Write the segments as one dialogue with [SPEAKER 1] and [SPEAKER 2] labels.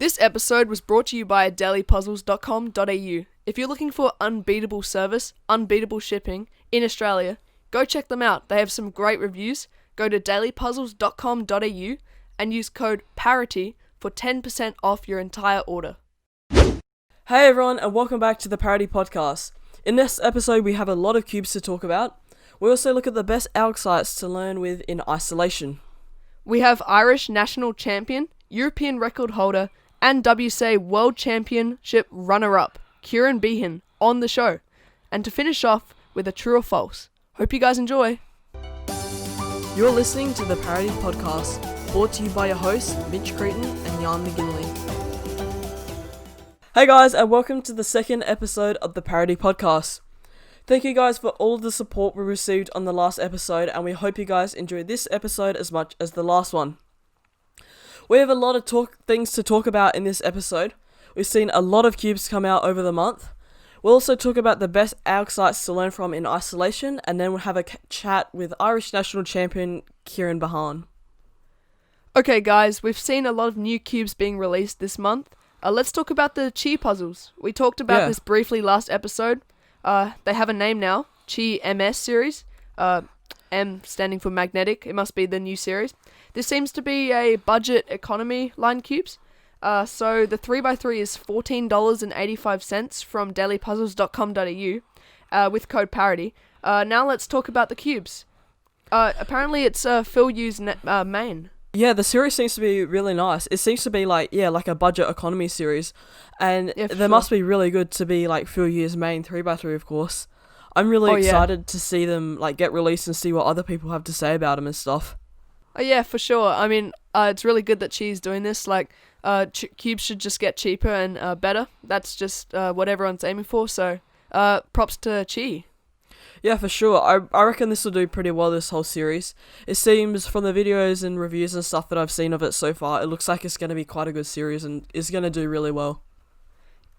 [SPEAKER 1] This episode was brought to you by dailypuzzles.com.au. If you're looking for unbeatable service, unbeatable shipping in Australia, go check them out. They have some great reviews. Go to dailypuzzles.com.au and use code PARITY for 10% off your entire order.
[SPEAKER 2] Hey everyone, and welcome back to the Parity podcast. In this episode, we have a lot of cubes to talk about. We also look at the best ALK sites to learn with in isolation.
[SPEAKER 1] We have Irish national champion, European record holder, and WCA World Championship runner-up, Ciarán Beahan, on the show. And to finish off with a true or false. Hope you guys enjoy.
[SPEAKER 2] You're listening to the Parity podcast, brought to you by your hosts, Mitch Creighton and Jan McGinley. Hey guys, and welcome to the second episode of the Parity podcast. Thank you guys for all of the support we received on the last episode, and we hope you guys enjoyed this episode as much as the last one. We have a lot of things to talk about in this episode. We've seen a lot of cubes come out over the month. We'll also talk about the best ALK sites to learn from in isolation, and then we'll have a chat with Irish national champion Ciarán Beahan.
[SPEAKER 1] Okay guys, we've seen a lot of new cubes being released this month. Let's talk about the Qiyi puzzles. We talked about this briefly last episode. They have a name now, Qiyi MS series. M standing for magnetic. It must be the new series. This seems to be a budget economy line cubes. So the 3x3 is $14.85 from dailypuzzles.com.au with code PARITY. Now let's talk about the cubes. Apparently it's Phil Yu's main.
[SPEAKER 2] Yeah, the series seems to be really nice. It seems to be like a budget economy series. And must be really good to be like Phil Yu's main 3x3, of course. I'm really excited to see them like get released and see what other people have to say about them and stuff.
[SPEAKER 1] Oh yeah, for sure. I mean, it's really good that Qiyi's doing this. Like, cubes should just get cheaper and better. That's just what everyone's aiming for. So, props to Qiyi.
[SPEAKER 2] Yeah, for sure. I reckon this will do pretty well, this whole series. It seems from the videos and reviews and stuff that I've seen of it so far, it looks like it's going to be quite a good series and is going to do really well.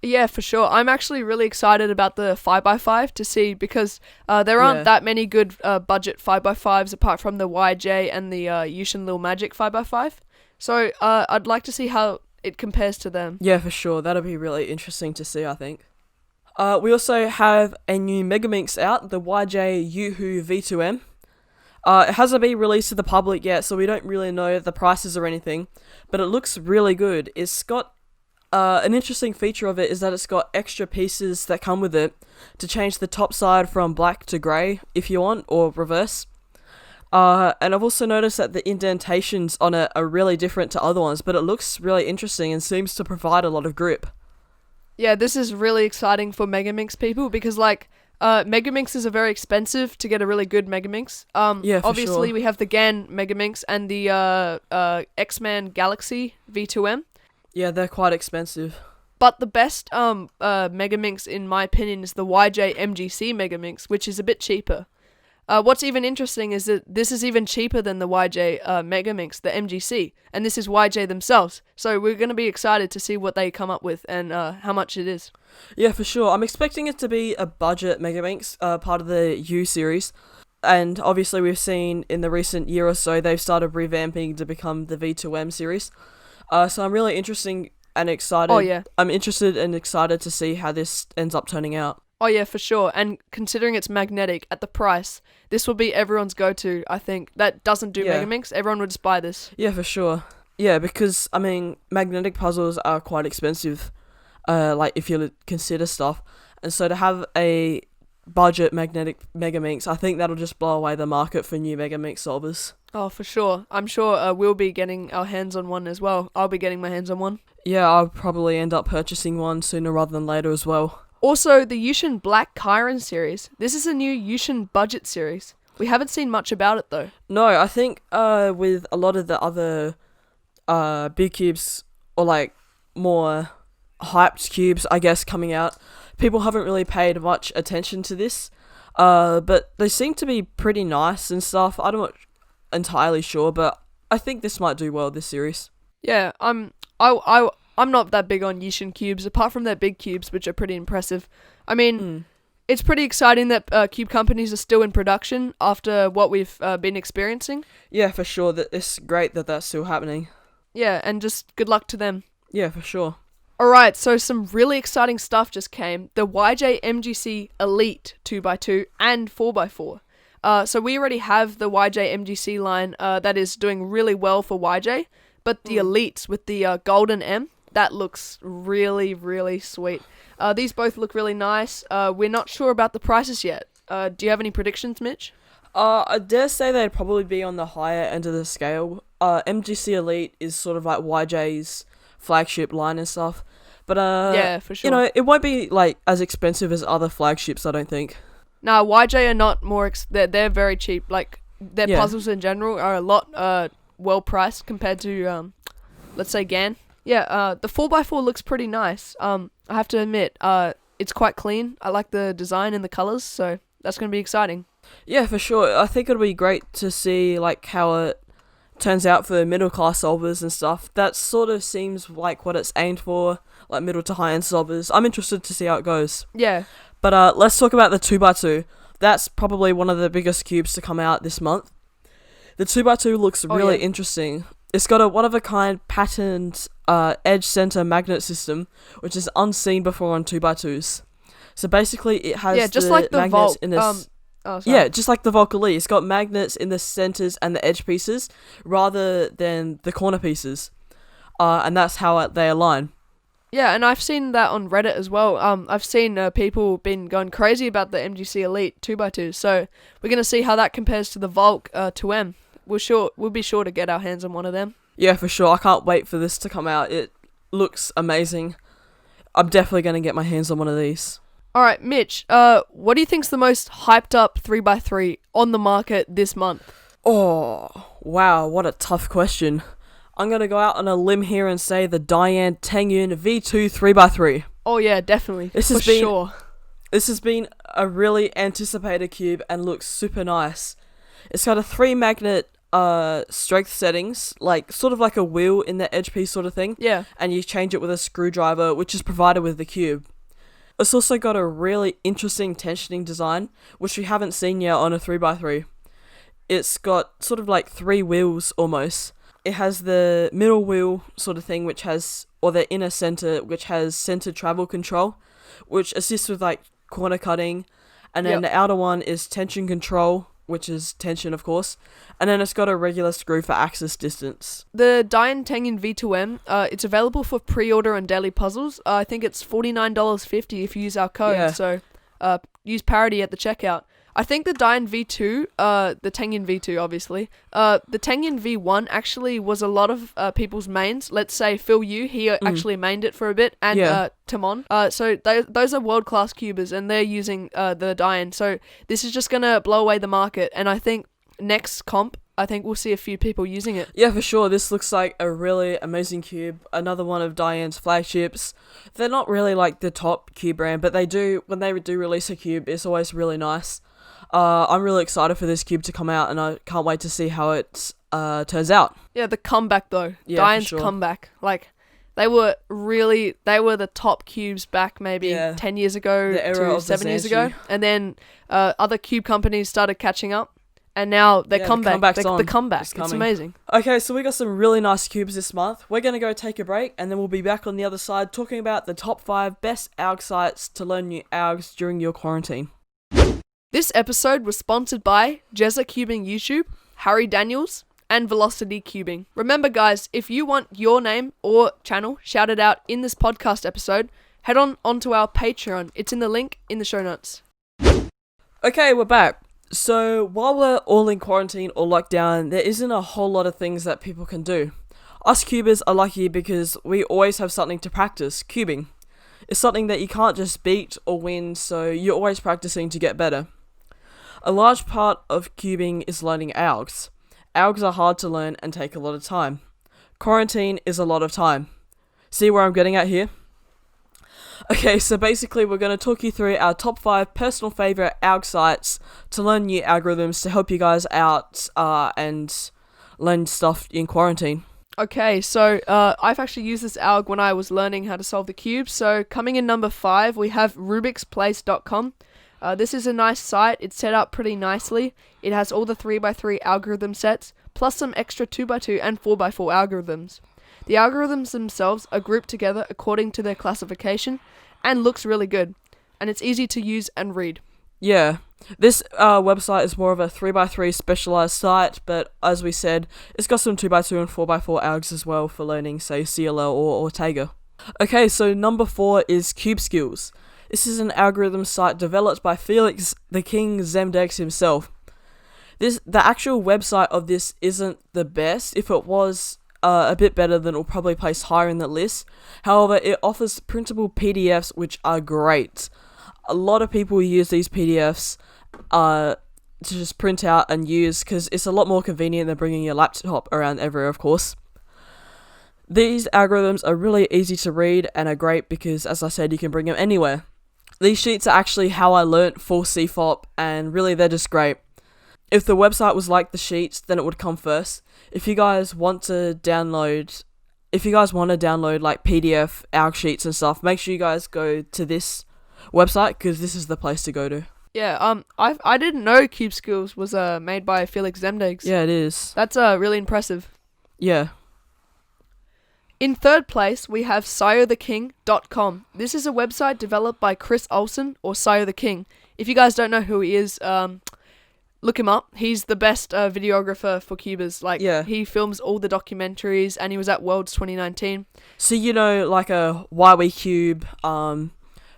[SPEAKER 1] Yeah, for sure. I'm actually really excited about the 5x5 to see, because there aren't that many good budget 5x5s apart from the YJ and the Yushin Lil Magic 5x5. So I'd like to see how it compares to them. Yeah,
[SPEAKER 2] for sure. That'll be really interesting to see, I think. We also have a new Megaminx out, the YJ Yuhu V2M. It hasn't been released to the public yet, so we don't really know the prices or anything, but it looks really good. It's got an interesting feature of it is that it's got extra pieces that come with it to change the top side from black to grey if you want, or reverse. And I've also noticed that the indentations on it are really different to other ones, but it looks really interesting and seems to provide a lot of grip.
[SPEAKER 1] Yeah, this is really exciting for Megaminx people, because Megaminxes are very expensive to get a really good Megaminx. Obviously we have the GAN Megaminx and the X-Man Galaxy V2M.
[SPEAKER 2] Yeah, they're quite expensive.
[SPEAKER 1] But the best Megaminx, in my opinion, is the YJ MGC Megaminx, which is a bit cheaper. What's even interesting is that this is even cheaper than the YJ Megaminx, the MGC, and this is YJ themselves. So we're going to be excited to see what they come up with and how much it is.
[SPEAKER 2] Yeah, for sure. I'm expecting it to be a budget Megaminx, part of the U series. And obviously we've seen in the recent year or so, they've started revamping to become the V2M series. So I'm really interested and excited.
[SPEAKER 1] Oh, yeah.
[SPEAKER 2] I'm interested and excited to see how this ends up turning out.
[SPEAKER 1] Oh, yeah, for sure. And considering it's magnetic at the price, this will be everyone's go-to, I think. That doesn't do Megaminx. Everyone would just buy this.
[SPEAKER 2] Yeah, for sure. Yeah, because, I mean, magnetic puzzles are quite expensive, like, if you consider stuff. And so to have a budget magnetic Megaminx, I think that'll just blow away the market for new Megaminx solvers.
[SPEAKER 1] Oh, for sure. I'm sure we'll be getting our hands on one as well. I'll be getting my hands on one.
[SPEAKER 2] Yeah, I'll probably end up purchasing one sooner rather than later as well.
[SPEAKER 1] Also, the Yushin Black Chiron series. This is a new Yushin budget series. We haven't seen much about it though.
[SPEAKER 2] No, I think with a lot of the other big cubes, or like more hyped cubes, I guess, coming out, people haven't really paid much attention to this. But they seem to be pretty nice and stuff. I'm not entirely sure, but I think this might do well, this series.
[SPEAKER 1] Yeah, I'm not that big on Yushin cubes, apart from their big cubes, which are pretty impressive. I mean, it's pretty exciting that cube companies are still in production after what we've been experiencing.
[SPEAKER 2] Yeah, for sure. That it's great that that's still happening.
[SPEAKER 1] Yeah, and just good luck to them.
[SPEAKER 2] Yeah, for sure.
[SPEAKER 1] Alright, so some really exciting stuff just came. The YJ MGC Elite 2x2 and 4x4. So we already have the YJ MGC line that is doing really well for YJ, but the Elites with the golden M, that looks really, really sweet. These both look really nice. We're not sure about the prices yet. Do you have any predictions, Mitch?
[SPEAKER 2] I dare say they'd probably be on the higher end of the scale. MGC Elite is sort of like YJ's flagship line and stuff. But,
[SPEAKER 1] yeah, for sure.
[SPEAKER 2] You know, it won't be, like, as expensive as other flagships, I don't think.
[SPEAKER 1] Nah, YJ are not more... they're very cheap. Like, their puzzles in general are a lot well-priced compared to, let's say, GAN. Yeah, the 4x4 looks pretty nice. I have to admit, it's quite clean. I like the design and the colours, so that's going to be exciting.
[SPEAKER 2] Yeah, for sure. I think it'll be great to see, like, how it turns out for middle-class solvers and stuff. That sort of seems like what it's aimed for, like middle to high-end solvers. I'm interested to see how it goes.
[SPEAKER 1] Yeah.
[SPEAKER 2] But let's talk about the 2x2. That's probably one of the biggest cubes to come out this month. The 2x2 looks really interesting. It's got a one-of-a-kind patterned edge center magnet system, which is unseen before on 2x2s. So basically, it has
[SPEAKER 1] just
[SPEAKER 2] the
[SPEAKER 1] like the
[SPEAKER 2] magnets
[SPEAKER 1] Volt,
[SPEAKER 2] in this.
[SPEAKER 1] sorry.
[SPEAKER 2] Yeah, just like the Volca. It's got magnets in the centers and the edge pieces, rather than the corner pieces. And that's how they align.
[SPEAKER 1] Yeah, and I've seen that on Reddit as well. I've seen people been going crazy about the MGC Elite 2x2, so we're gonna see how that compares to the Volk 2M. We'll be sure to get our hands on one of them.
[SPEAKER 2] Yeah, for sure. I can't wait for this to come out. It looks amazing. I'm definitely gonna get my hands on one of these.
[SPEAKER 1] Alright, Mitch, what do you think's the most hyped up 3x3 on the market this month?
[SPEAKER 2] Oh, wow, what a tough question. I'm going to go out on a limb here and say the Diane Tengyun V2 3x3.
[SPEAKER 1] Oh yeah, definitely. This
[SPEAKER 2] has been a really anticipated cube and looks super nice. It's got a 3 magnet strength settings, like sort of like a wheel in the edge piece sort of thing.
[SPEAKER 1] Yeah.
[SPEAKER 2] And you change it with a screwdriver, which is provided with the cube. It's also got a really interesting tensioning design, which we haven't seen yet on a 3x3. It's got sort of like 3 wheels almost. It has the middle wheel sort of thing, or the inner center, which has center travel control, which assists with like corner cutting. And then the outer one is tension control, which is tension, of course. And then it's got a regular screw for axis distance.
[SPEAKER 1] The Diane Tengyun V2M, it's available for pre-order on daily puzzles. I think it's $49.50 if you use our code. So use Parity at the checkout. I think the Diane V2, the Tengyun V2 obviously, the Tengyun V1 actually was a lot of people's mains. Let's say Phil Yu, he actually mained it for a bit, and Timon. So those are world-class cubers, and they're using the Diane. So this is just going to blow away the market, and I think next comp, I think we'll see a few people using it.
[SPEAKER 2] Yeah, for sure. This looks like a really amazing cube. Another one of Diane's flagships. They're not really like the top cube brand, but when they do release a cube, it's always really nice. I'm really excited for this cube to come out, and I can't wait to see how it turns out.
[SPEAKER 1] Yeah, the comeback though. Diane's comeback. Like, they were the top cubes back maybe 10 years ago to 7 years ago. And then other cube companies started catching up. And now they come back. The comeback. It's amazing.
[SPEAKER 2] Okay, so we got some really nice cubes this month. We're going to go take a break, and then we'll be back on the other side talking about the top 5 best ALG sites to learn new ALGs during your quarantine.
[SPEAKER 1] This episode was sponsored by Jezza Cubing YouTube, Harry Daniels, and Velocity Cubing. Remember guys, if you want your name or channel shouted out in this podcast episode, head onto our Patreon. It's in the link in the show notes.
[SPEAKER 2] Okay, we're back. So while we're all in quarantine or lockdown, there isn't a whole lot of things that people can do. Us cubers are lucky because we always have something to practice, cubing. It's something that you can't just beat or win, so you're always practicing to get better. A large part of cubing is learning ALGs. ALGs are hard to learn and take a lot of time. Quarantine is a lot of time. See where I'm getting at here? Okay, so basically we're going to talk you through our top 5 personal favourite ALG sites to learn new algorithms to help you guys out and learn stuff in quarantine.
[SPEAKER 1] Okay, so I've actually used this ALG when I was learning how to solve the cubes. So coming in number 5, we have rubiksplace.com. This is a nice site. It's set up pretty nicely. It has all the 3x3 algorithm sets, plus some extra 2x2 and 4x4 algorithms. The algorithms themselves are grouped together according to their classification and looks really good. And it's easy to use and read.
[SPEAKER 2] Yeah, this website is more of a 3x3 specialized site, but as we said, it's got some 2x2 and 4x4 algs as well for learning, say, CLL or Ortega. Okay, so number 4 is Cube Skills. This is an algorithm site developed by Felix the King Zemdegs himself. The actual website of this isn't the best. If it was a bit better, then it'll probably place higher in the list. However, it offers printable PDFs, which are great. A lot of people use these PDFs to just print out and use because it's a lot more convenient than bringing your laptop around everywhere, of course. These algorithms are really easy to read and are great because, as I said, you can bring them anywhere. These sheets are actually how I learnt full CFOP, and really they're just great. If the website was like the sheets, then it would come first. If you guys want to download like PDF alg sheets and stuff, make sure you guys go to this website because this is the place to go to.
[SPEAKER 1] Yeah, I didn't know Cube Skills was made by Felix Zemdegs.
[SPEAKER 2] Yeah, it is.
[SPEAKER 1] That's really impressive.
[SPEAKER 2] Yeah.
[SPEAKER 1] In third place, we have SireTheKing.com. This is a website developed by Chris Olsen, or Sire the King. If you guys don't know who he is, look him up. He's the best videographer for Cubers. He films all the documentaries, and he was at Worlds 2019.
[SPEAKER 2] So, like a Why We Cube,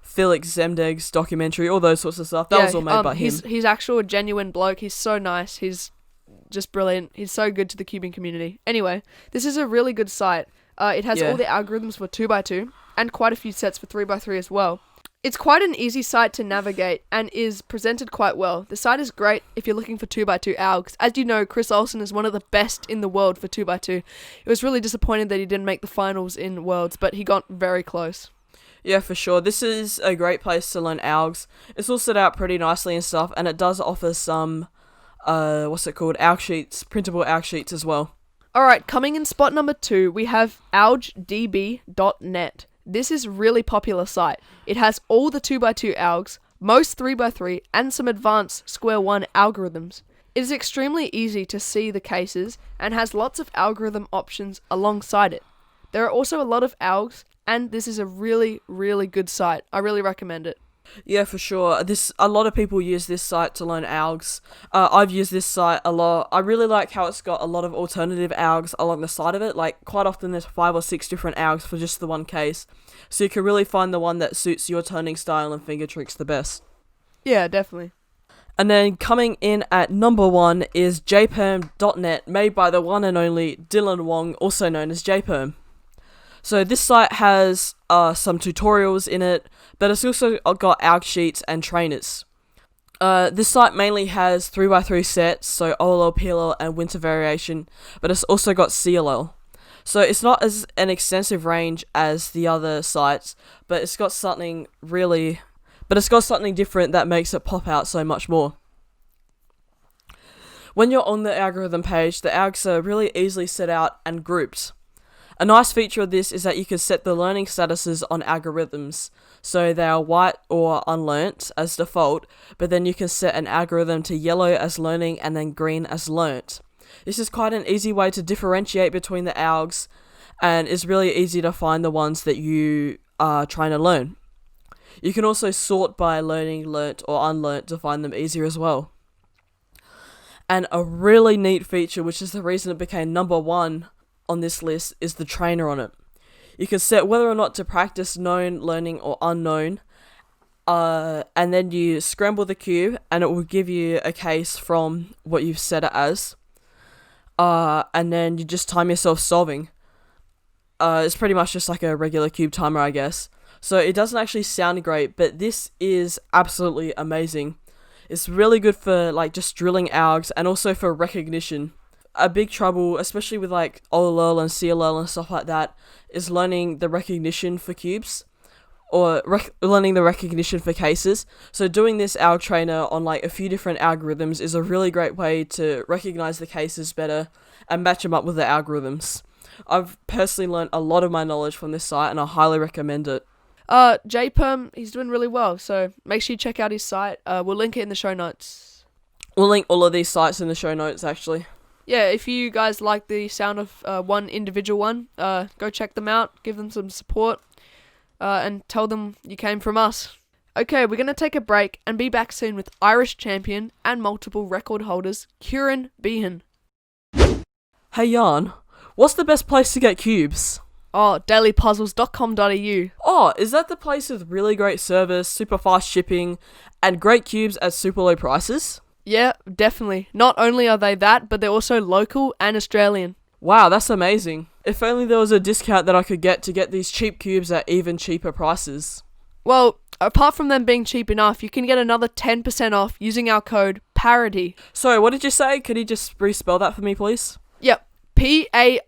[SPEAKER 2] Felix Zemdegs documentary, all those sorts of stuff. That was all made by him.
[SPEAKER 1] He's actual a genuine bloke. He's so nice. He's just brilliant. He's so good to the cubing community. Anyway, this is a really good site. It has all the algorithms for 2x2 and quite a few sets for 3x3 as well. It's quite an easy site to navigate and is presented quite well. The site is great if you're looking for 2x2 algs. As you know, Chris Olsen is one of the best in the world for 2x2. It was really disappointed that he didn't make the finals in Worlds, but he got very close.
[SPEAKER 2] Yeah, for sure. This is a great place to learn algs. It's all set out pretty nicely and stuff, and it does offer some, alg sheets, printable alg sheets as well.
[SPEAKER 1] Alright, coming in spot number 2, we have algdb.net. This is a really popular site. It has all the 2x2 algs, most 3x3, and some advanced square 1 algorithms. It is extremely easy to see the cases and has lots of algorithm options alongside it. There are also a lot of algs, and this is a really, really good site. I really recommend it.
[SPEAKER 2] Yeah, for sure. A lot of people use this site to learn algs. I've used this site a lot. I really like how it's got a lot of alternative algs along the side of it. Like, quite often there's 5 or 6 different algs for just the one case. So you can really find the one that suits your turning style and finger tricks the best.
[SPEAKER 1] Yeah, definitely.
[SPEAKER 2] And then coming in at number 1 is jperm.net, made by the one and only Dylan Wong, also known as jperm. So this site has some tutorials in it, but it's also got alg sheets and trainers. This site mainly has 3x3 sets, so OLL, PLL, and winter variation, but it's also got CLL. So it's not as an extensive range as the other sites, but it's got something different that makes it pop out so much more. When you're on the algorithm page, the algs are really easily set out and grouped. A nice feature of this is that you can set the learning statuses on algorithms, so they are white or unlearnt as default, but then you can set an algorithm to yellow as learning and then green as learnt. This is quite an easy way to differentiate between the algs, and is really easy to find the ones that you are trying to learn. You can also sort by learning, learnt, or unlearnt to find them easier as well. And a really neat feature, which is the reason it became number 1 on this list, is the trainer on it. You can set whether or not to practice known, learning, or unknown, and then you scramble the cube and it will give you a case from what you've set it as, and then you just time yourself solving. It's pretty much just like a regular cube timer, I guess. So it doesn't actually sound great, but this is absolutely amazing. It's really good for just drilling algs and also for recognition. A big trouble, especially with OLL and CLL and stuff like that, is learning the recognition for cubes, or learning the recognition for cases. So doing this alg trainer on a few different algorithms is a really great way to recognize the cases better and match them up with the algorithms. I've personally learned a lot of my knowledge from this site, and I highly recommend it.
[SPEAKER 1] jperm, he's doing really well, so make sure you check out his site. We'll link it in the show notes.
[SPEAKER 2] We'll link all of these sites in the show notes, actually.
[SPEAKER 1] yeah, if you guys like the sound of one individual one, go check them out, give them some support, and tell them you came from us. Okay, we're going to take a break and be back soon with Irish champion and multiple record holders, Ciarán Beahan.
[SPEAKER 2] Hey Jan, what's the best place to get cubes?
[SPEAKER 1] Oh, dailypuzzles.com.au.
[SPEAKER 2] Oh, is that the place with really great service, super fast shipping, and great cubes at super low prices?
[SPEAKER 1] Yeah, definitely. Not only are they that, but they're also local and Australian.
[SPEAKER 2] Wow, that's amazing. If only there was a discount that I could get to get these cheap cubes at even cheaper prices.
[SPEAKER 1] Well, apart from them being cheap enough, you can get another 10% off using our code PARITY.
[SPEAKER 2] Sorry, what did you say? Could you just respell that for me, please?
[SPEAKER 1] Yep, PARITY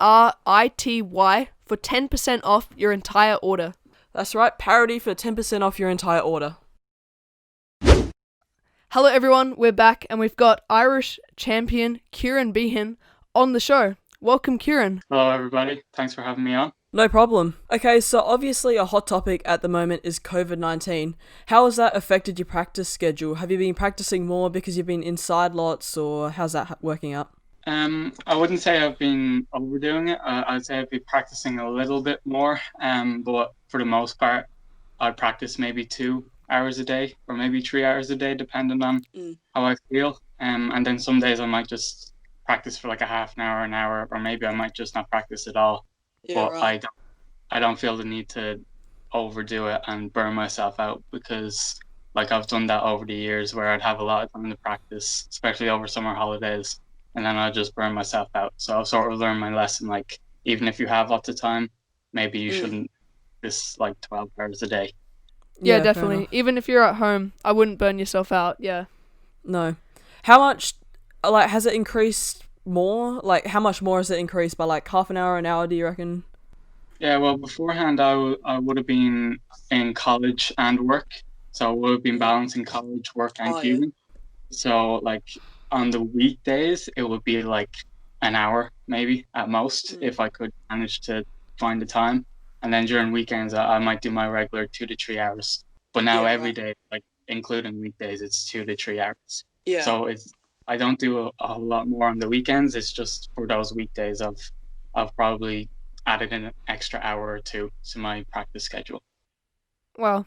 [SPEAKER 1] for 10% off your entire order.
[SPEAKER 2] That's right, Parity for 10% off your entire order.
[SPEAKER 1] Hello everyone, we're back and we've got Irish champion Ciarán Beahan on the show. Welcome, Ciarán.
[SPEAKER 3] Hello everybody, thanks for having me on.
[SPEAKER 2] No problem. Okay, so obviously a hot topic at the moment is COVID-19. How has that affected your practice schedule? Have you been practicing more because you've been inside lots, or how's that working out?
[SPEAKER 3] I wouldn't say I've been overdoing it. I'd say I've been practicing a little bit more, but for the most part, I'd practice maybe 2 hours a day or maybe 3 hours a day, depending on how I feel. And then some days I might just practice for like a half an hour, or maybe I might just not practice at all.
[SPEAKER 2] Yeah,
[SPEAKER 3] but
[SPEAKER 2] right.
[SPEAKER 3] I don't feel the need to overdo it and burn myself out, because like I've done that over the years where I'd have a lot of time to practice, especially over summer holidays, and then I'd just burn myself out. So I've sort of learned my lesson, like even if you have lots of time, maybe you shouldn't practice like 12 hours a day.
[SPEAKER 1] Yeah, definitely. Even if you're at home, I wouldn't burn yourself out, yeah.
[SPEAKER 2] No. How much, like, has it increased more? Like, how much more has it increased? By like half an hour, do you reckon?
[SPEAKER 3] Yeah, well, beforehand I would have been in college and work. So I would have been balancing college, work, and cubing. So, like, on the weekdays, it would be like an hour, maybe, at most, if I could manage to find the time. And then during weekends, I might do my regular 2 to 3 hours. But now every day, like, including weekdays, it's 2 to 3 hours. Yeah. So I don't do a whole lot more on the weekends. It's just for those weekdays I've probably added in an extra hour or two to my practice schedule.
[SPEAKER 1] Well,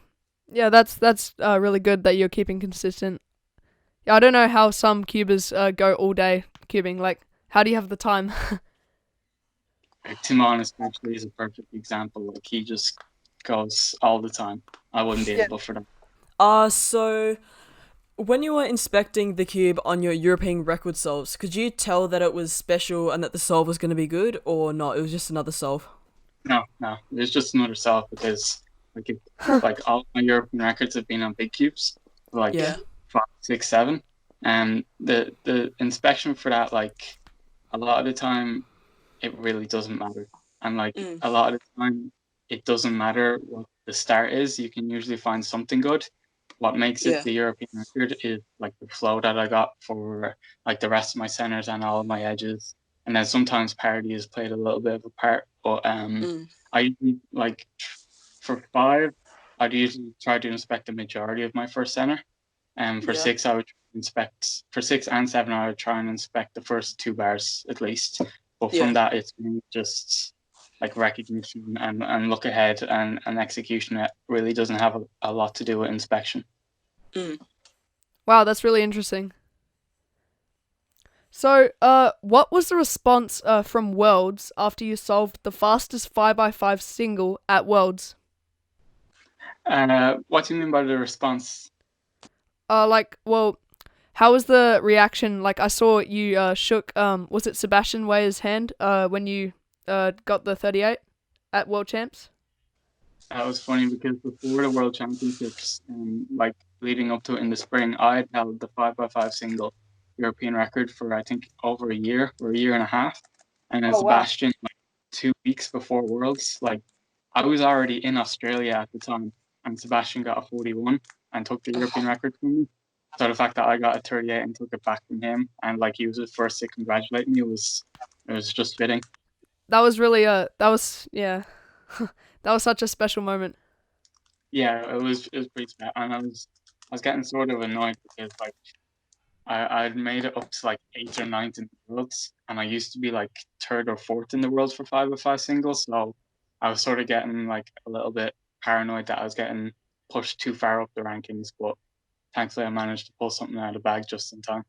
[SPEAKER 1] yeah, that's really good that you're keeping consistent. Yeah, I don't know how some cubers go all day cubing. Like, how do you have the time?
[SPEAKER 3] Like, Timon especially is a perfect example. Like, he just goes all the time. I wouldn't be able for that.
[SPEAKER 2] So when you were inspecting the cube on your European record solves, could you tell that it was special and that the solve was going to be good, or not? It was just another solve.
[SPEAKER 3] No, it was just another solve, because like all my European records have been on big cubes, like 5, 6, 7, and the inspection for that, like, a lot of the time it really doesn't matter, and like a lot of the time it doesn't matter what the start is. You can usually find something good. What makes it the European record is like the flow that I got for like the rest of my centers and all of my edges, and then sometimes parity has played a little bit of a part. But I usually, like, for 5, I'd usually try to inspect the majority of my first center, and for 6 I would inspect, for 6 and 7 I would try and inspect the first 2 bars at least. But from that, it's just like recognition and look ahead and execution. It really doesn't have a lot to do with inspection.
[SPEAKER 1] Wow, that's really interesting. So, what was the response from Worlds after you solved the fastest 5x5 single at Worlds?
[SPEAKER 3] What do you mean by the response?
[SPEAKER 1] How was the reaction? Like, I saw you shook, was it Sebastian Weir's hand when you got the 38 at World Champs?
[SPEAKER 3] That was funny, because before the World Championships, like leading up to it in the spring, I had held the 5x5 single European record for I think over a year or a year and a half. And then Sebastian, like 2 weeks before Worlds, like I was already in Australia at the time, and Sebastian got a 41 and took the European record from me. So the fact that I got a 38 and took it back from him, and like he was the first to congratulate me, it was just fitting.
[SPEAKER 1] That was really that was that was such a special moment.
[SPEAKER 3] Yeah, it was pretty special, and I was getting sort of annoyed, because like I'd made it up to like 8th or 9th in the worlds, and I used to be like 3rd or 4th in the worlds for 5x5 singles. So I was sort of getting like a little bit paranoid that I was getting pushed too far up the rankings, but thankfully I managed to pull something out of the bag just in time.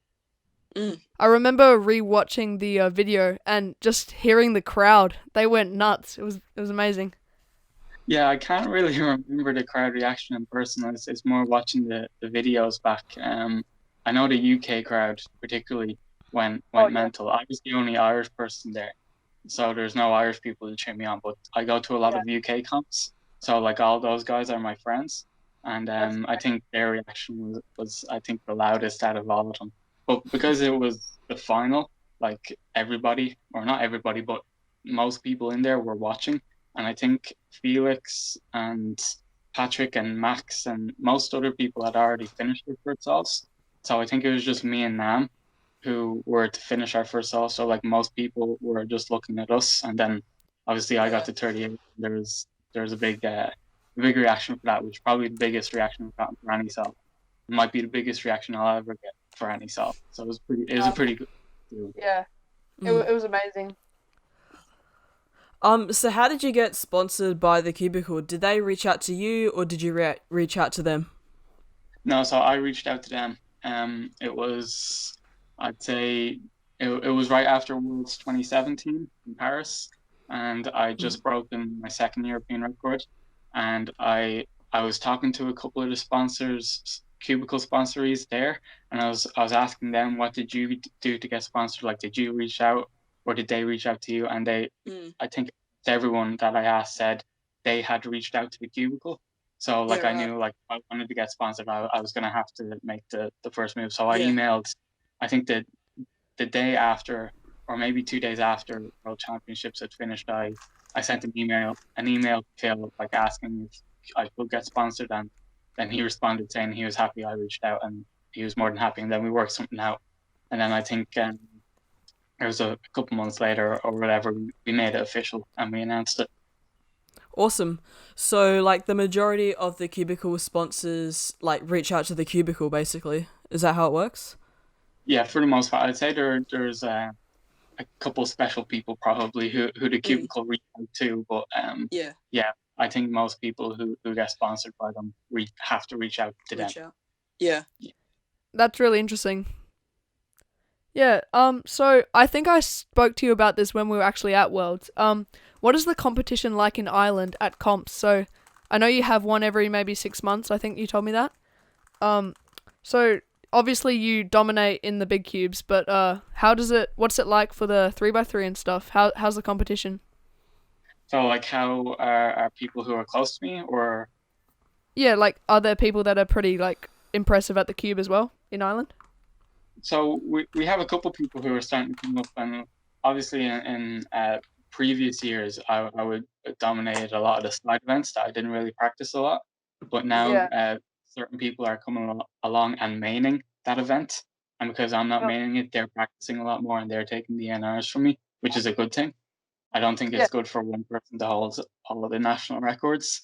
[SPEAKER 1] I remember re-watching the video and just hearing the crowd. They went nuts. It was amazing.
[SPEAKER 3] Yeah, I can't really remember the crowd reaction in person. It's more watching the videos back. I know the UK crowd particularly went mental. I was the only Irish person there, so there's no Irish people to cheer me on. But I go to a lot of UK comps, so like all those guys are my friends, and I think their reaction was I think the loudest out of all of them. But because it was the final, like everybody, or not everybody, but most people in there were watching, and I think Felix and Patrick and Max and most other people had already finished their first solves. So I think it was just me and Nam who were to finish our first solve. So like most people were just looking at us, and then obviously I got to 38. There was a big reaction for that, which is probably the biggest reaction I've gotten for any solve. It might be the biggest reaction I'll ever get for any solve. So it was a pretty good deal.
[SPEAKER 1] Yeah, it was amazing.
[SPEAKER 2] So how did you get sponsored by the Cubicle? Did they reach out to you, or did you reach out to them?
[SPEAKER 3] No, so I reached out to them. It was, I'd say, it was right after Worlds 2017 in Paris, and I just broken my second European record, and I was talking to a couple of the sponsors, Cubicle sponsorees there, and I was asking them, what did you do to get sponsored? Like, did you reach out, or did they reach out to you? And they, I think everyone that I asked said they had reached out to the Cubicle. So like I knew like if I wanted to get sponsored, I was gonna have to make the first move. So I emailed, I think the day after, or maybe 2 days after World Championships had finished, I sent an email to Phil like asking if I could get sponsored, and then he responded saying he was happy I reached out, and he was more than happy, and then we worked something out. And then I think it was a couple months later or whatever, we made it official and we announced it.
[SPEAKER 2] Awesome. So, like, the majority of the Cubicle sponsors, like, reach out to the Cubicle, basically. Is that how it works?
[SPEAKER 3] Yeah, for the most part. I'd say there's a couple special people probably who the Cubicle reach out to, but yeah, I think most people who get sponsored by them have to reach out to them.
[SPEAKER 2] Yeah.
[SPEAKER 1] That's really interesting. Yeah, so I think I spoke to you about this when we were actually at Worlds. What is the competition like in Ireland at comps? So I know you have one every maybe 6 months, I think you told me that. So obviously you dominate in the big cubes, but what's it like for the 3x3 and stuff? How's the competition?
[SPEAKER 3] So like how are people who are close to me, or?
[SPEAKER 1] Yeah, like are there people that are pretty like impressive at the cube as well in Ireland?
[SPEAKER 3] So we have a couple people who are starting to come up, and obviously in previous years I would dominate a lot of the slide events that I didn't really practice a lot, but now certain people are coming along and maining that event, and because I'm not maining it, they're practicing a lot more and they're taking the NRs from me, which is a good thing. I don't think it's good for one person to hold all of the national records.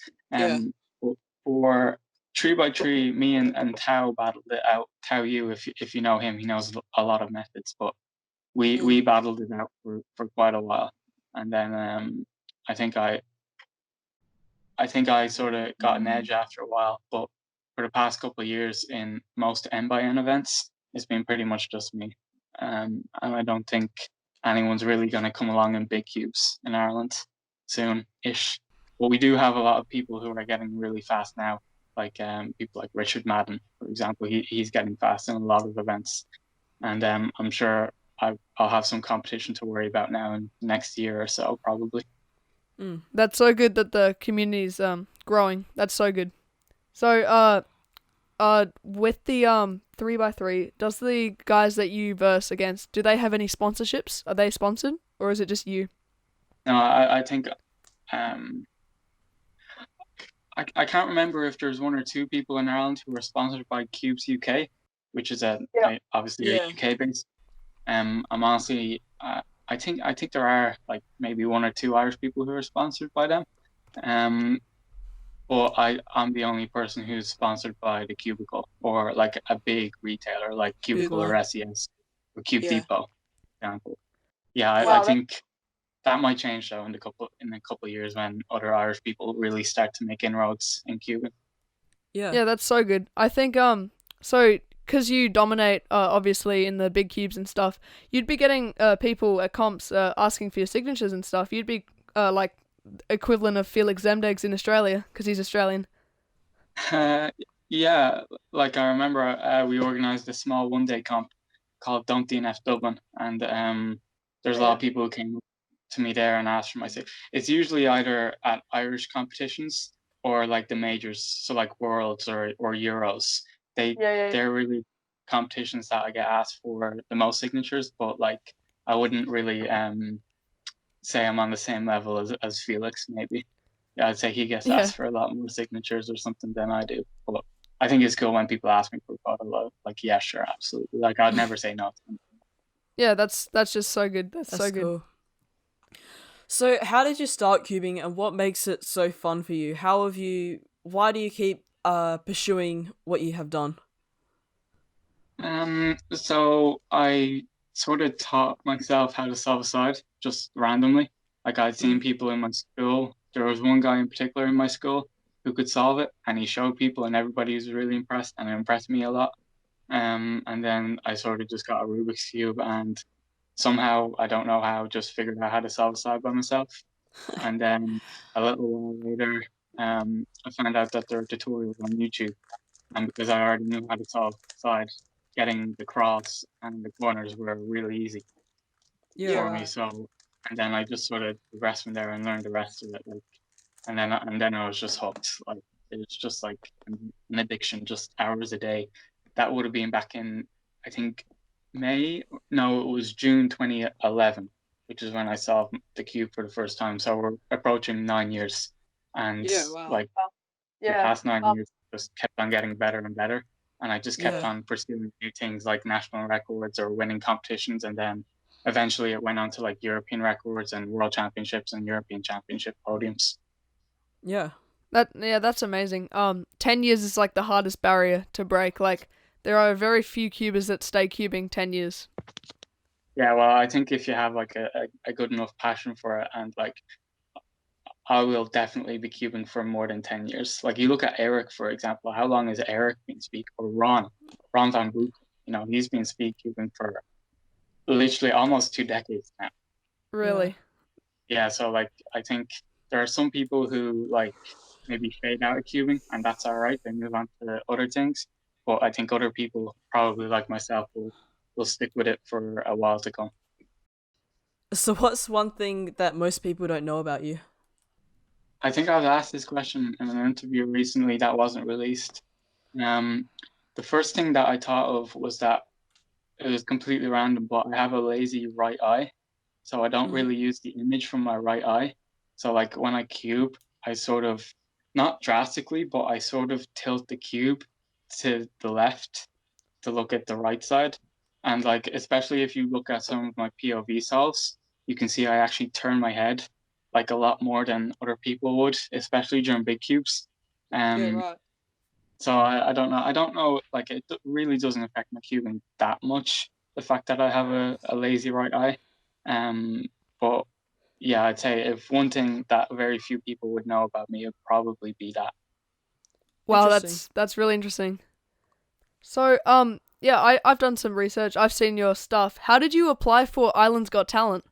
[SPEAKER 3] For 3x3, me and Tao battled it out. Tao Yu, if you know him, he knows a lot of methods, but we battled it out for quite a while, and then I think I sort of got an edge after a while. But for the past couple of years in most N by N events, it's been pretty much just me, and I don't think anyone's really going to come along in big cubes in Ireland soon-ish. But we do have a lot of people who are getting really fast now, like people like Richard Madden, for example. He's getting fast in a lot of events, and I'm sure I'll have some competition to worry about now in next year or so, probably.
[SPEAKER 1] That's so good that the community's growing. That's so good. So with the 3x3, does the guys that you verse against, do they have any sponsorships? Are they sponsored, or is it just you?
[SPEAKER 3] No, I think I can't remember if there's one or two people in Ireland who are sponsored by Cubes UK, which is obviously a UK based. I'm honestly, I think there are like maybe one or two Irish people who are sponsored by them. but I'm the only person who's sponsored by the Cubicle or like a big retailer like
[SPEAKER 2] Big
[SPEAKER 3] Cubicle
[SPEAKER 2] one.
[SPEAKER 3] or SES or Cube
[SPEAKER 2] Yeah.
[SPEAKER 3] Depot, for example. Yeah, I
[SPEAKER 1] Wow,
[SPEAKER 3] think that might change though in a couple of years when other Irish people really start to make inroads in Cuban.
[SPEAKER 2] Yeah.
[SPEAKER 1] yeah, that's so good. I think so because you dominate obviously in the big cubes and stuff, you'd be getting people at comps asking for your signatures and stuff. You'd be like equivalent of Felix Zemdegs in Australia because he's Australian.
[SPEAKER 3] Yeah, like I remember we organized a small one-day comp called Don't DNF Dublin, and there's a lot of people who came to me there and asked for my sig. It's usually either at Irish competitions or like the majors, so like Worlds or Euros. They're really competitions that I get asked for the most signatures, but like I wouldn't really say I'm on the same level as Felix maybe. Yeah, I'd say he gets
[SPEAKER 1] Yeah,
[SPEAKER 3] asked for a lot more signatures or something than I do. But I think it's cool when people ask me for a photo. Like, yeah, sure, absolutely. Like, I'd never say no to them.
[SPEAKER 1] yeah, that's just so good. That's so good.
[SPEAKER 2] Cool. So, how did you start cubing, and what makes it so fun for you? Why do you keep pursuing what you have done?
[SPEAKER 3] So I sort of taught myself how to solve a side just randomly. Like I'd seen people in my school. There was one guy in particular in my school who could solve it, and he showed people, and everybody was really impressed, and it impressed me a lot. And then I sort of just got a Rubik's cube, and somehow I don't know how, just figured out how to solve a side by myself. And then a little while later, I found out that there are tutorials on YouTube, and because I already knew how to solve the side, getting the cross and the corners were really easy for me. So, and then I just sort of progressed from there and learned the rest of it. Like, and then I was just hooked. Like it was just like an addiction, just hours a day. That would have been back in, I think, May. No, it was June 2011, which is when I solved the cube for the first time. So we're approaching 9 years, and like the past 9 years just kept on getting better and better. And I just kept on pursuing new things like national records or winning competitions. And then eventually it went on to like European records and world championships and European championship podiums.
[SPEAKER 2] Yeah.
[SPEAKER 1] That's amazing. 10 years is like the hardest barrier to break. Like there are very few cubers that stay cubing 10 years.
[SPEAKER 3] Yeah, well, I think if you have like a good enough passion for it, and like I will definitely be cubing for more than 10 years. Like you look at Eric, for example, how long has Eric been speak or Ron Van Boek, he's been speed cubing for literally almost 2 decades now.
[SPEAKER 1] Really?
[SPEAKER 3] Yeah, so like I think there are some people who like maybe fade out of cubing, and that's all right. They move on to other things. But I think other people, probably like myself, will stick with it for a while to come.
[SPEAKER 2] So, what's one thing that most people don't know about you?
[SPEAKER 3] I think I was asked this question in an interview recently that wasn't released. The first thing that I thought of was that it was completely random, but I have a lazy right eye, so I don't really use the image from my right eye. So like when I cube, I sort of, not drastically, but I sort of tilt the cube to the left to look at the right side. And like, especially if you look at some of my POV solves, you can see I actually turn my head like a lot more than other people would, especially during big cubes. So I don't know. I don't know. Like it really doesn't affect my cubing that much. The fact that I have a lazy right eye. But yeah, I'd say if one thing that very few people would know about me would probably be that.
[SPEAKER 1] Wow, that's really interesting. So yeah, I've done some research. I've seen your stuff. How did you apply for Island's Got Talent?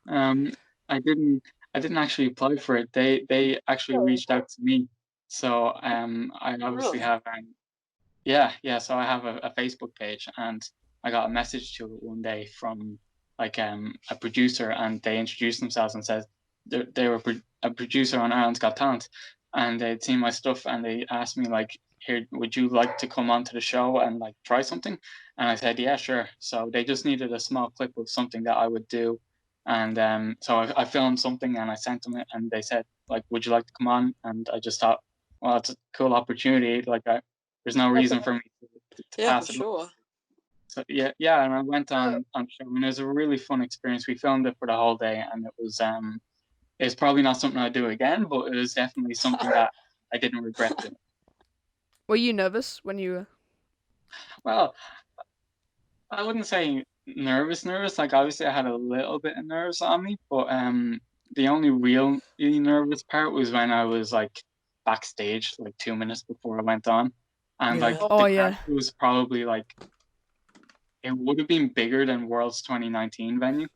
[SPEAKER 3] I didn't actually apply for it. They actually reached out to me. So I obviously have yeah. So I have a Facebook page, and I got a message to it one day from like a producer, and they introduced themselves and said they were a producer on Ireland's Got Talent, and they'd seen my stuff, and they asked me like, here, would you like to come onto the show and like try something? And I said, yeah, sure. So they just needed a small clip of something that I would do, and so I filmed something and I sent them it, and they said like, would you like to come on? And I just thought, well, it's a cool opportunity. Like there's no reason for me to pass it.
[SPEAKER 2] Sure.
[SPEAKER 3] So yeah, and I went on show, and it was a really fun experience. We filmed it for the whole day, and it was it's probably not something I'd do again, but it was definitely something that I didn't regret doing.
[SPEAKER 1] Were you nervous when you were?
[SPEAKER 3] Well, I wouldn't say nervous. Like obviously I had a little bit of nerves on me, but the only really nervous part was when I was like backstage like 2 minutes before I went on. And like the crowd was probably like, it would have been bigger than Worlds 2019 venue,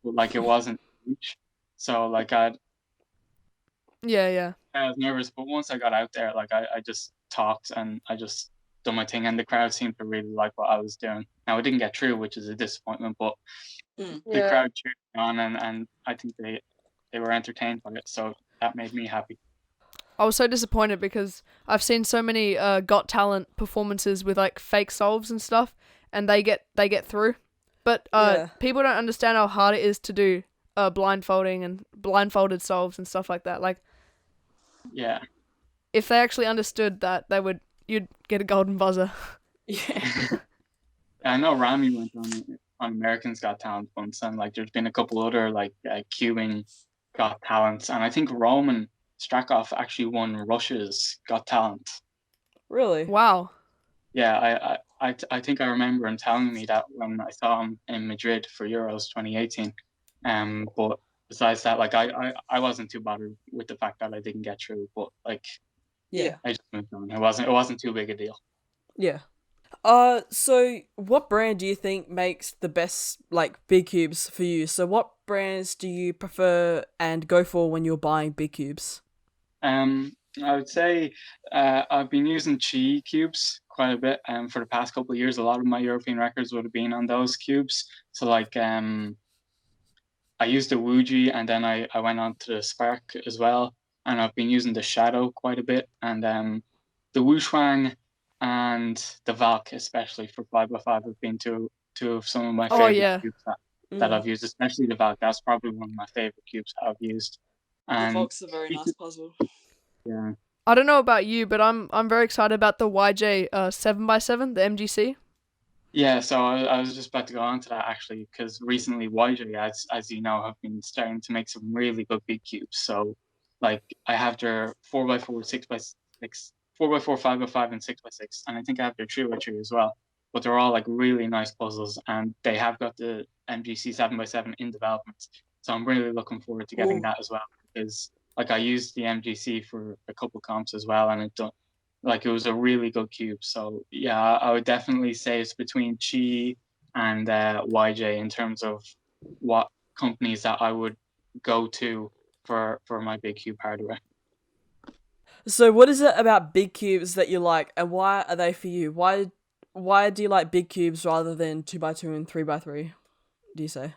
[SPEAKER 3] but like it wasn't huge. So like I was nervous, but once I got out there, like I just talked and I just done my thing, and the crowd seemed to really like what I was doing. Now I didn't get through, which is a disappointment, but the crowd cheered me on, and I think they were entertained by it, so that made me happy.
[SPEAKER 1] I was so disappointed because I've seen so many Got Talent performances with like fake solves and stuff, and they get through, but people don't understand how hard it is to do blindfolding and blindfolded solves and stuff like that. Like, if they actually understood that, you'd get a golden buzzer.
[SPEAKER 3] I know Rami went on Americans Got Talent once, and like there's been a couple other like cubing Got Talents, and I think Roman Strakov actually won Russia's Got Talent.
[SPEAKER 2] Really?
[SPEAKER 1] Wow.
[SPEAKER 3] Yeah, I think I remember him telling me that when I saw him in Madrid for Euros 2018. But besides that, like I wasn't too bothered with the fact that I didn't get through, but like I just moved on. It wasn't too big a deal.
[SPEAKER 2] Yeah. So what brand do you think makes the best like big cubes for you? So what brands do you prefer and go for when you're buying big cubes?
[SPEAKER 3] I would say I've been using Qiyi cubes quite a bit. For the past couple of years, a lot of my European records would have been on those cubes. So like I used the Wuji, and then I went on to the Spark as well, and I've been using the Shadow quite a bit, and the Wushuang and the Valk, especially for 5x5, have been two of some of my favorite cubes that I've used, especially the Valk. That's probably one of my favorite cubes I've used. And
[SPEAKER 2] the Valk's a very nice puzzle.
[SPEAKER 3] Yeah.
[SPEAKER 1] I don't know about you, but I'm very excited about the YJ 7x7, the MGC.
[SPEAKER 3] Yeah, so I was just about to go on to that actually, because recently YJ, as you know, have been starting to make some really good big cubes. So, like, I have their 4x4, 6x6, 4x4, 5x5, and 6x6, and I think I have their 3x3 as well. But they're all like really nice puzzles, and they have got the MGC 7x7 in development. So I'm really looking forward to getting that as well, because like I used the MGC for a couple comps as well, and it was a really good cube. So yeah, I would definitely say it's between Qiyi and YJ in terms of what companies that I would go to for my big cube hardware.
[SPEAKER 2] So what is it about big cubes that you like, and why are they for you? Why do you like big cubes rather than 2x2 and 3x3? Do you say?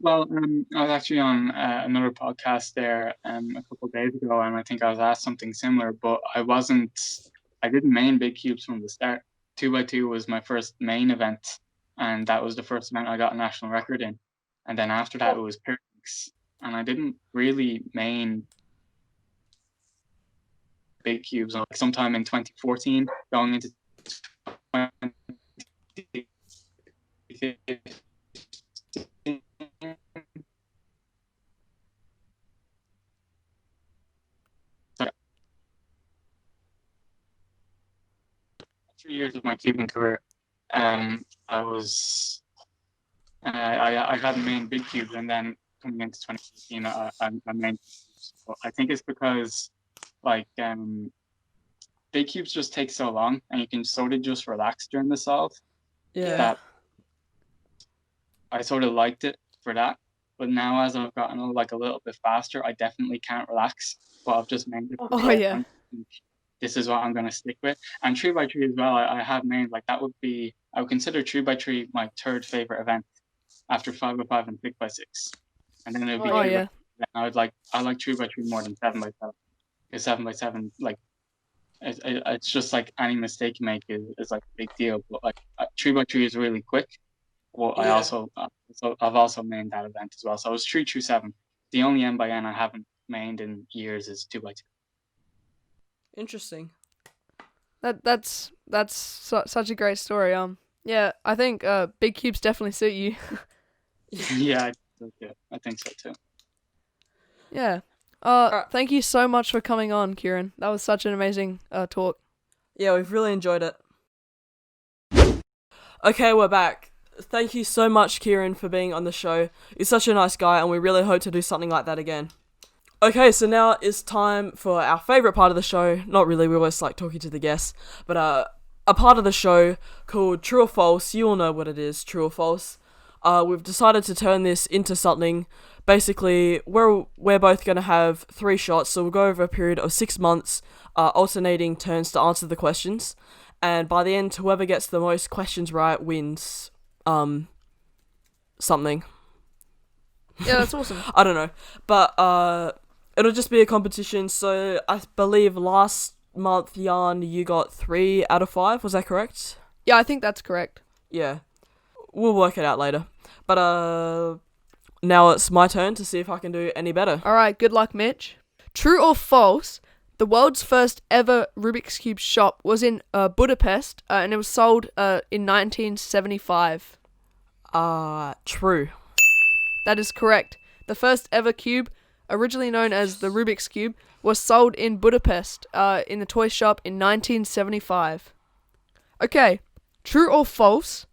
[SPEAKER 3] Well, I was actually on another podcast there a couple of days ago, and I think I was asked something similar, but I didn't main big cubes from the start. 2x2 was my first main event, and that was the first event I got a national record in. And then after that, it was Megaminx, and I didn't really main big cubes. Like sometime in 2014, going into 2015. 3 years of my cubing career, I had main big cubes, and then coming into 2015, I main cubes. But I think it's because like big cubes just take so long, and you can sort of just relax during the solve.
[SPEAKER 2] Yeah.
[SPEAKER 3] That I sort of liked it for that. But now as I've gotten a little bit faster, I definitely can't relax. But I've just made it. This is what I'm going to stick with. And 3x3 as well, I have made, like, I would consider 3x3 my third favorite event after 5x5 and 6x6. And then it would be 3x3. I like 3x3 more than 7x7. Because 7x7, like, it's just like any mistake you make is like a big deal. But like 3x3 is really quick. Well, I've also mained that event as well. So it was 3-7. The only N by N I haven't mained in years is 2x2.
[SPEAKER 2] Interesting.
[SPEAKER 1] That's such a great story. Yeah, I think big cubes definitely suit you.
[SPEAKER 3] Yeah, I think so too.
[SPEAKER 1] Yeah. Thank you so much for coming on, Ciarán. That was such an amazing talk.
[SPEAKER 2] Yeah, we've really enjoyed it. Okay, we're back. Thank you so much, Ciarán, for being on the show. You're such a nice guy, and we really hope to do something like that again. Okay, so now it's time for our favourite part of the show. Not really, we always like talking to the guests, but a part of the show called True or False. You all know what it is, True or False. We've decided to turn this into something. Basically, we're both going to have 3 shots, so we'll go over a period of 6 months, alternating turns to answer the questions. And by the end, whoever gets the most questions right wins something.
[SPEAKER 1] Yeah, that's awesome.
[SPEAKER 2] I don't know. But it'll just be a competition. So I believe last month, Jan, you got 3 out of 5. Was that correct?
[SPEAKER 1] Yeah, I think that's correct.
[SPEAKER 2] Yeah. We'll work it out later. But now it's my turn to see if I can do any better.
[SPEAKER 1] Alright, good luck, Mitch. True or false? The world's first ever Rubik's Cube shop was in Budapest, and it was sold in 1975.
[SPEAKER 2] True.
[SPEAKER 1] That is correct. The first ever cube, originally known as the Rubik's Cube, was sold in Budapest in the toy shop in 1975. Okay, true or false?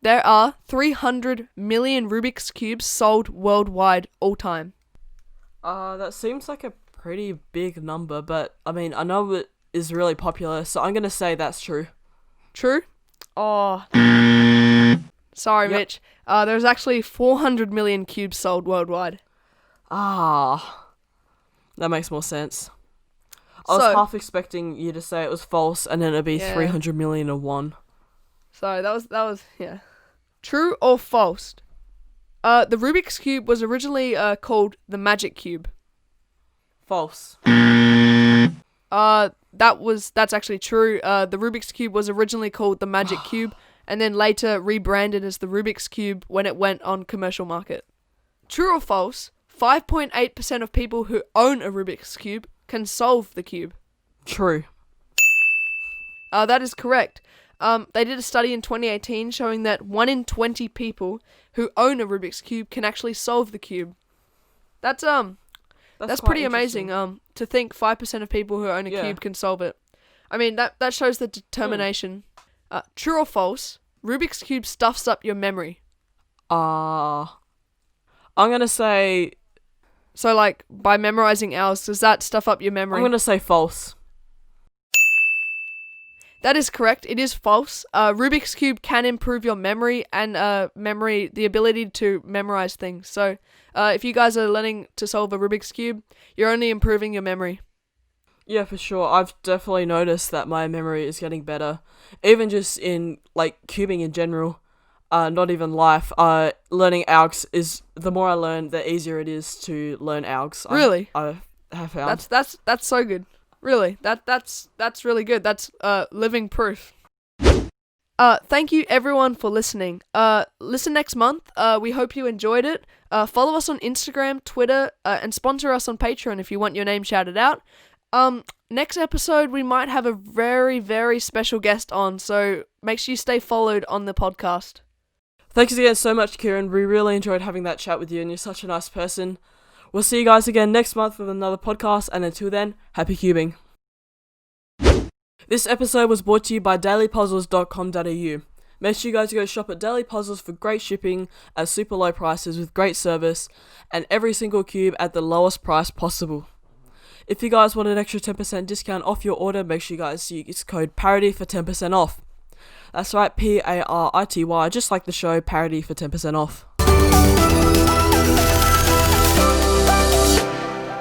[SPEAKER 1] There are 300 million Rubik's Cubes sold worldwide all time.
[SPEAKER 2] That seems like a pretty big number, but I mean, I know it is really popular, so I'm gonna say that's true.
[SPEAKER 1] True? Oh. Sorry,
[SPEAKER 2] Yep.
[SPEAKER 1] Mitch. There's actually 400 million cubes sold worldwide.
[SPEAKER 2] That makes more sense. I was half expecting you to say it was false, and then it'd be 300 million and one.
[SPEAKER 1] Sorry, that was yeah. True or false? The Rubik's Cube was originally called the Magic Cube.
[SPEAKER 2] False.
[SPEAKER 1] That's actually true. The Rubik's Cube was originally called the Magic Cube, and then later rebranded as the Rubik's Cube when it went on commercial market. True or false? 5.8% of people who own a Rubik's Cube can solve the cube.
[SPEAKER 2] True.
[SPEAKER 1] That is correct. They did a study in 2018 showing that 1 in 20 people who own a Rubik's Cube can actually solve the cube. That's pretty amazing. To think 5% of people who own a cube can solve it. I mean, that shows the determination. True or false? Rubik's Cube stuffs up your memory.
[SPEAKER 2] I'm gonna say.
[SPEAKER 1] So, like, by memorizing ours, does that stuff up your memory?
[SPEAKER 2] I'm gonna say false.
[SPEAKER 1] That is correct. It is false. Rubik's Cube can improve your memory and the ability to memorize things. So, if you guys are learning to solve a Rubik's Cube, you're only improving your memory.
[SPEAKER 2] Yeah, for sure. I've definitely noticed that my memory is getting better. Even just in, like, cubing in general. Not even life. Learning algs is, the more I learn, the easier it is to learn algs.
[SPEAKER 1] Really?
[SPEAKER 2] I have found.
[SPEAKER 1] That's so good. Really, that's really good. That's living proof. Thank you everyone for listening. Listen next month. We hope you enjoyed it. Follow us on Instagram, Twitter, and sponsor us on Patreon if you want your name shouted out. Next episode we might have a very, very special guest on, so make sure you stay followed on the podcast.
[SPEAKER 2] Thanks again so much, Ciarán. We really enjoyed having that chat with you, and you're such a nice person. We'll see you guys again next month with another podcast, and until then, happy cubing. This episode was brought to you by dailypuzzles.com.au. Make sure you guys go shop at Daily Puzzles for great shipping at super low prices with great service, and every single cube at the lowest price possible. If you guys want an extra 10% discount off your order, make sure you guys use code Parity for 10% off. That's right, Parity, just like the show, Parity for 10% off.